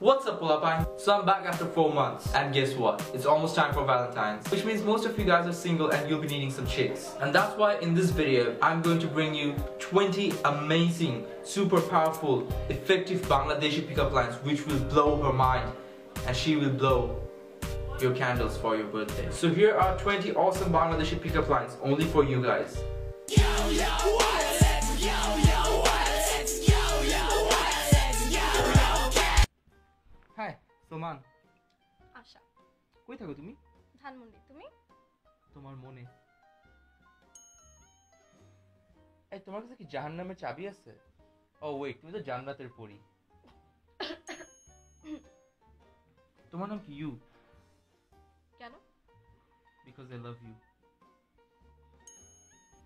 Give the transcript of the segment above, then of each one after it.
What's up, Pulapine? So I'm back after 4 months, and guess what? It's almost time for Valentine's, which means most of you guys are single and you'll be needing some chicks. And that's why in this video, I'm going to bring you 20 amazing, super powerful, effective Bangladeshi pickup lines which will blow her mind, and she will blow your candles for your birthday. So here are 20 awesome Bangladeshi pickup lines only for you guys. Hi, Salman. আশা কই থাকো তুমি? ধানমন্ডি। তুমি? তোমার মনে। এই তোমার কাছে কি জাহান্নামের চাবি আছে? ও ওয়েট, তুমি তো জান্নাতের পরী। তোমার নাম কি? ইউ। কেন? Because I love you.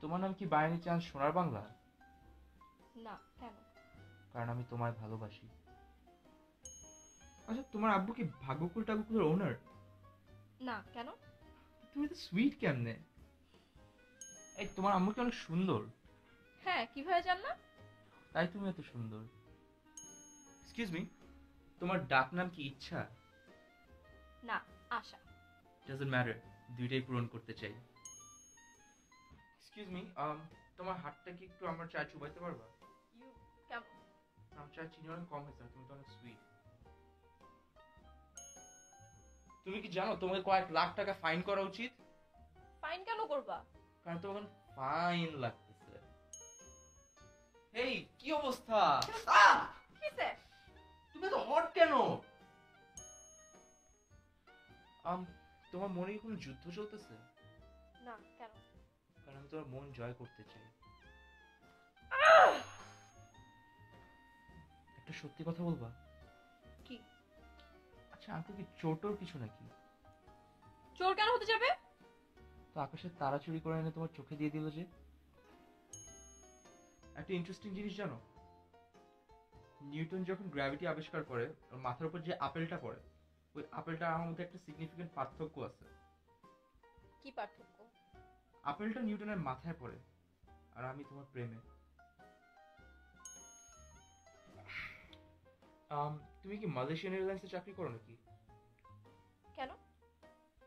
তোমার নাম কি বাই এনি চান্স সোনার বাংলা? না। কেন? কারণ আমি তোমায় ভালোবাসি। আচ্ছা, তোমার আব্বু কি ভাগ্যকুল টাগ্যকুলের ওনার? না। কেন? তুমি তো সুইট কেমনে? এই তোমার আম্মু কি অনেক সুন্দর? হ্যাঁ, কিভাবে জানলা? তাই তুমি এত সুন্দর। এক্সকিউজ মি, তোমার ডাক নাম কি ইচ্ছা? না, আশা। ডাজন্ট ম্যাটার, দুইটাই পূরণ করতে চাই। এক্সকিউজ মি, তোমার হাতটা কি একটু আমার চা চুবাইতে পারবা? ইউ কেমন? আমার চা চিনি অনেক কম হয়েছে, তুমি তো অনেক সুইট। তুমি কি জানো তোমাকে কয়েক লাখ টাকা ফাইন করা উচিত? ফাইন কেন করবা? কারণ তোমার ফাইন লাগতেছে। এই কি অবস্থা? কিসে? তুমি তো হট কেন? তোমার মনে কি কোনো যুদ্ধ চলতেছে? না। কেন? কারণ আমি তোমার মন জয় করতে চাই। একটা সত্যি কথা বলবা? কি? আচ্ছা, আঙ্কেল কি চোরটোর কিছু নাকি? চোর কেন হতে যাবে? তো আকাশের তারা চুরি করে এনে তোমার চোখে দিয়ে দিল যে। একটা ইন্টারেস্টিং জিনিস জানো, নিউটন যখন গ্র্যাভিটি আবিষ্কার করে, ওর মাথার উপর যে আপেলটা পড়ে, ওই আপেলটা আমার মধ্যে একটা সিগনিফিকেন্ট পার্থক্য আছে। কি পার্থক্য? আপেলটা নিউটনের মাথায় পড়ে, আর আমি তোমার প্রেমে। তুমি কি মালয়েশিয়ান এয়ারলাইন্সে চাকরি করো নাকি? কেন?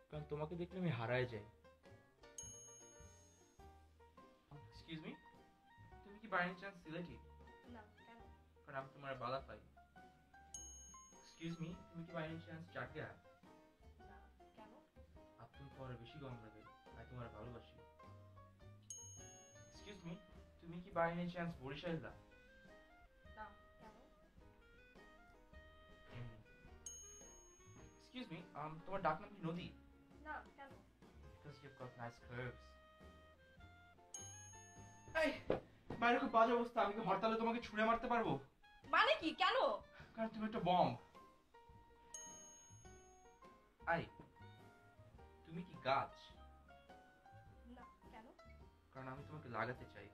কারণ তোমাকে দেখলে আমি হারায় যাই। এক্সকিউজ মি, তুমি কি বাই এনি চান্স সিলেটি? না। কেন? কারণ আমি তোমার বালা পাই। এক্সকিউজ মি, তুমি কি বাই এনি চান্স চাটগা? না। কেন? আর তুমি তোমার বেশি গরম লাগে, তাই তোমার ভালোবাসি। এক্সকিউজ মি, তুমি কি বাই এনি চান্স বরিশাল দা? না। কেন? এক্সকিউজ মি, তোমার ডাক নাম কি নদী? না। কেন? Because you've got nice curves. এই বাইরে খুব বাজে অবস্থা, আমি কি হরতালে তোমাকে ছুঁড়ে মারতে পারবো? মানে কি? কেন? কারণ তুমি একটা বম্ব। আই, তুমি কি গাছ? না। কেন? কারণ আমি তোমাকে লাগাতে চাই।